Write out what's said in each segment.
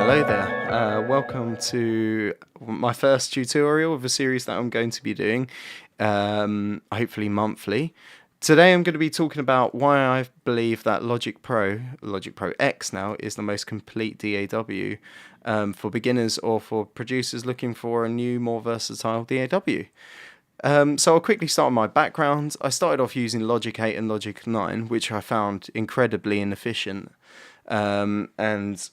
Hello there, welcome to my first tutorial of a series that I'm going to be doing, hopefully monthly. Today I'm going to be talking about why I believe that Logic Pro X now, is the most complete DAW for beginners or for producers looking for a new, more versatile DAW. So I'll quickly start on my background. I started off using Logic 8 and Logic 9, which I found incredibly inefficient. And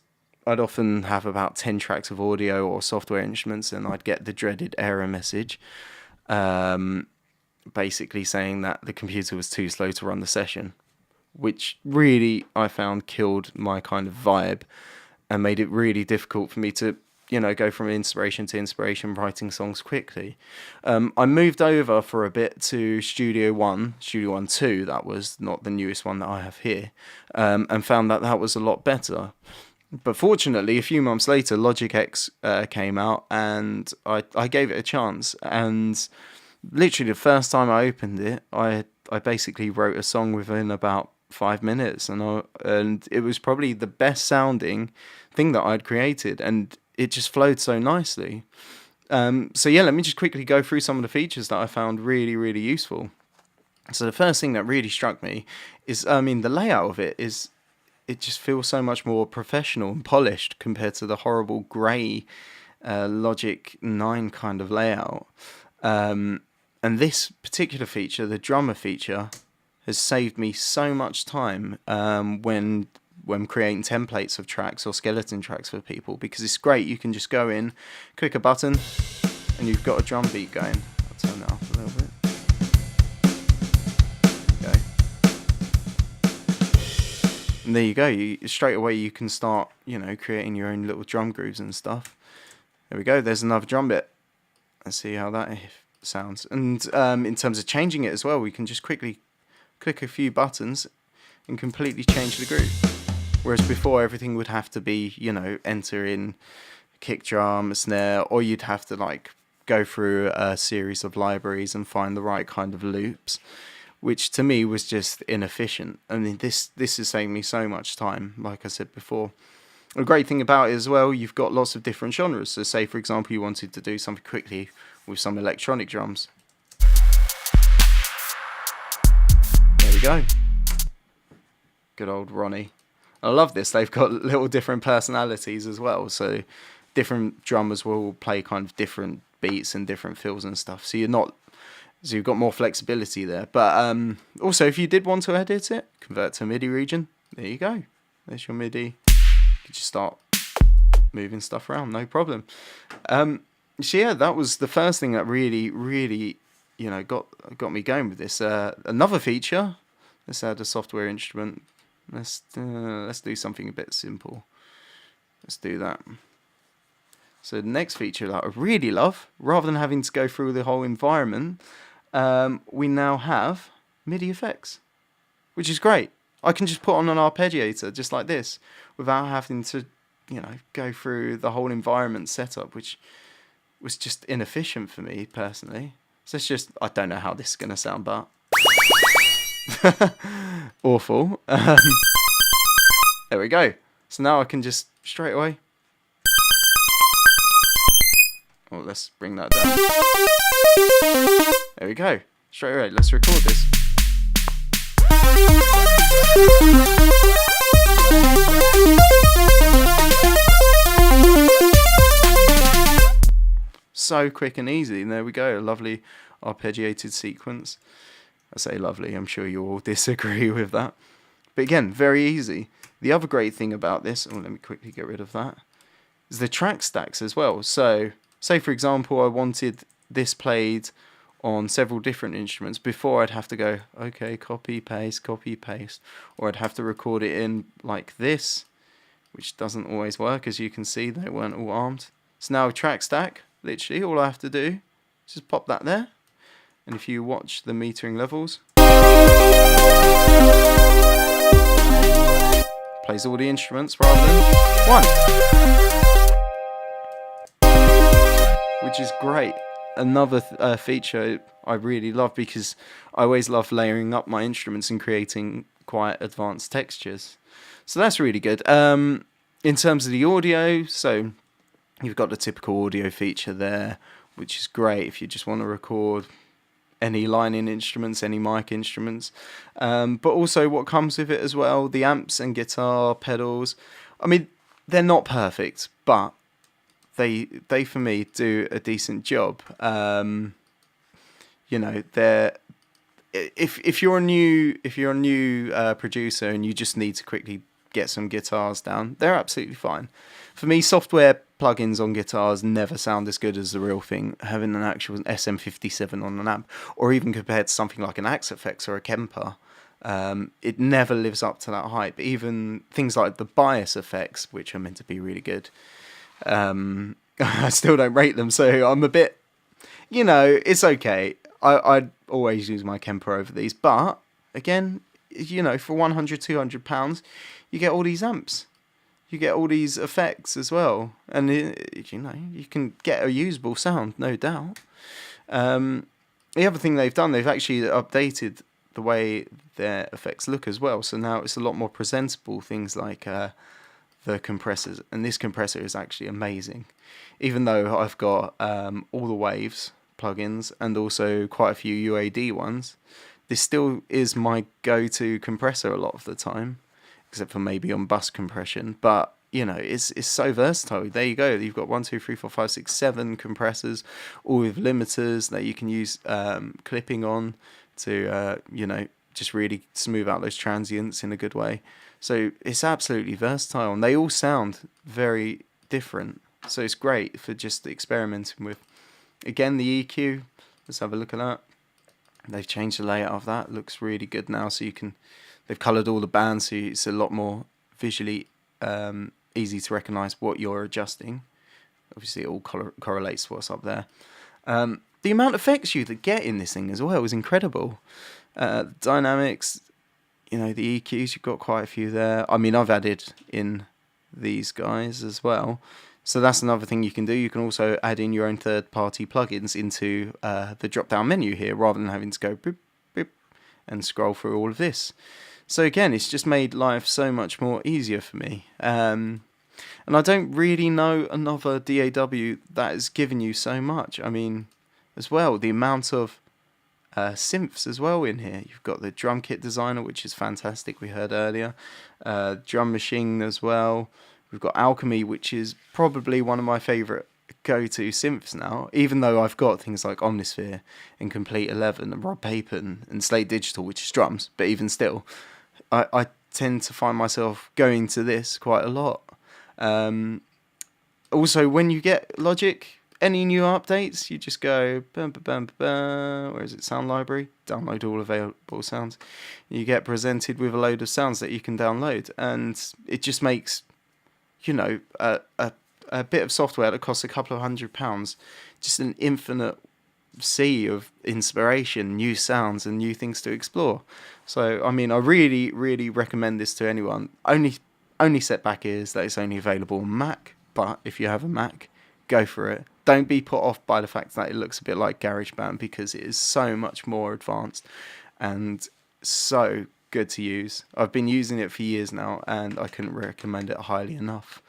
I'd often have about 10 tracks of audio or software instruments, and I'd get the dreaded error message, basically saying that the computer was too slow to run the session, which really I found killed my kind of vibe and made it really difficult for me to, go from inspiration to inspiration, writing songs quickly. I moved over for a bit to Studio One 2, that was not the newest one that I have here, and found that was a lot better. But fortunately, a few months later, Logic X came out, and I gave it a chance. And literally, the first time I opened it, I basically wrote a song within about 5 minutes, and it was probably the best sounding thing that I'd created, and it just flowed so nicely. So yeah, let me just quickly go through some of the features that I found really, really useful. So the first thing that really struck me is, the layout of it just feels so much more professional and polished compared to the horrible grey Logic 9 kind of layout. And this particular feature, the drummer feature, has saved me so much time when creating templates of tracks or skeleton tracks for people, because it's great. You can just go in, click a button, and you've got a drum beat going. I'll turn that up a little bit. And there you go. Straight away you can start, creating your own little drum grooves and stuff. There we go. There's another drum bit. Let's see how that sounds. And in terms of changing it as well, we can just quickly click a few buttons and completely change the groove. Whereas before, everything would have to be, enter in kick drum, a snare, or you'd have to go through a series of libraries and find the right kind of loops, which to me was just inefficient. I mean, this is saving me so much time, like I said before. A great thing about it as well, you've got lots of different genres. So say, for example, you wanted to do something quickly with some electronic drums. There we go. Good old Ronnie. I love this. They've got little different personalities as well. So different drummers will play kind of different beats and different fills and stuff. So you've got more flexibility there. But also, if you did want to edit it, convert to MIDI region. There you go. There's your MIDI. You can just start moving stuff around, no problem. So yeah, that was the first thing that really, really, got me going with this. Another feature. Let's add a software instrument. Let's do something a bit simple. Let's do that. So the next feature that I really love, rather than having to go through the whole environment, we now have MIDI effects, which is great. I can just put on an arpeggiator just like this without having to, go through the whole environment setup, which was just inefficient for me personally. So I don't know how this is going to sound, but awful. There we go. So now I can just straight away. Oh, let's bring that down. There we go. Straight away, let's record this. So quick and easy. And there we go. A lovely arpeggiated sequence. I say lovely, I'm sure you all disagree with that. But again, very easy. The other great thing about this, let me quickly get rid of that, is the track stacks as well. So, say for example, I wanted this played on several different instruments. Before I'd have to go, okay, copy, paste, or I'd have to record it in like this, which doesn't always work. As you can see, they weren't all armed. So now track stack, literally all I have to do is just pop that there. And if you watch the metering levels, plays all the instruments rather than one, which is great. Another feature I really love, because I always love layering up my instruments and creating quite advanced textures. So that's really good. In terms of the audio, so you've got the typical audio feature there, which is great if you just want to record any line-in instruments, any mic instruments. But also what comes with it as well, the amps and guitar pedals. I mean, they're not perfect, but they for me do a decent job. They're if you're a new producer and you just need to quickly get some guitars down, they're absolutely fine. For me, software plugins on guitars never sound as good as the real thing. Having an actual SM57 on an amp, or even compared to something like an Axe Effects or a Kemper, it never lives up to that hype. Even things like the bias effects, which are meant to be really good, I still don't rate them. So I'm a bit, it's okay. I'd always use my Kemper over these, but again, for £100, £200, you get all these amps, you get all these effects as well, and you can get a usable sound, no doubt. The other thing they've done, they've actually updated the way their effects look as well, so now it's a lot more presentable. Things like the compressors, and this compressor is actually amazing. Even though I've got all the waves plugins and also quite a few UAD ones, this still is my go-to compressor a lot of the time, except for maybe on bus compression. But it's so versatile. There you go. You've got 1, 2, 3, 4, 5, 6, 7 compressors, all with limiters that you can use clipping on to just really smooth out those transients in a good way. So it's absolutely versatile, and they all sound very different. So it's great for just experimenting with. Again, the EQ, let's have a look at that. They've changed the layout of that. It looks really good now. So they've coloured all the bands, so it's a lot more visually easy to recognise what you're adjusting. Obviously, it all correlates to what's up there. The amount of effects you get in this thing as well is incredible. Dynamics, the EQs, you've got quite a few there. I mean, I've added in these guys as well. So that's another thing you can do. You can also add in your own third-party plugins into the drop-down menu here, rather than having to go boop, boop, and scroll through all of this. So again, it's just made life so much more easier for me. And I don't really know another DAW that has given you so much. I mean, as well, the amount of synths as well in here. You've got the drum kit designer, which is fantastic, we heard earlier. Drum machine as well. We've got Alchemy, which is probably one of my favourite go-to synths now, even though I've got things like Omnisphere and Complete 11 and Rob Papen and Slate Digital, which is drums, but even still, I tend to find myself going to this quite a lot. Also, when you get Logic, any new updates, you just go, where is it, Sound Library, download all available sounds. You get presented with a load of sounds that you can download, and it just makes a bit of software that costs a couple of £100, just an infinite sea of inspiration, new sounds and new things to explore. So, I mean, I really, really recommend this to anyone. Only setback is that it's only available on Mac, but if you have a Mac, go for it. Don't be put off by the fact that it looks a bit like GarageBand, because it is so much more advanced and so good to use. I've been using it for years now, and I couldn't recommend it highly enough.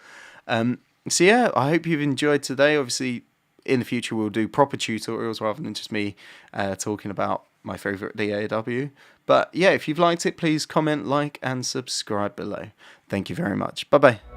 So yeah, I hope you've enjoyed today. Obviously, in the future we'll do proper tutorials rather than just me talking about my favourite DAW. But yeah, if you've liked it, please comment, like and subscribe below. Thank you very much. Bye bye.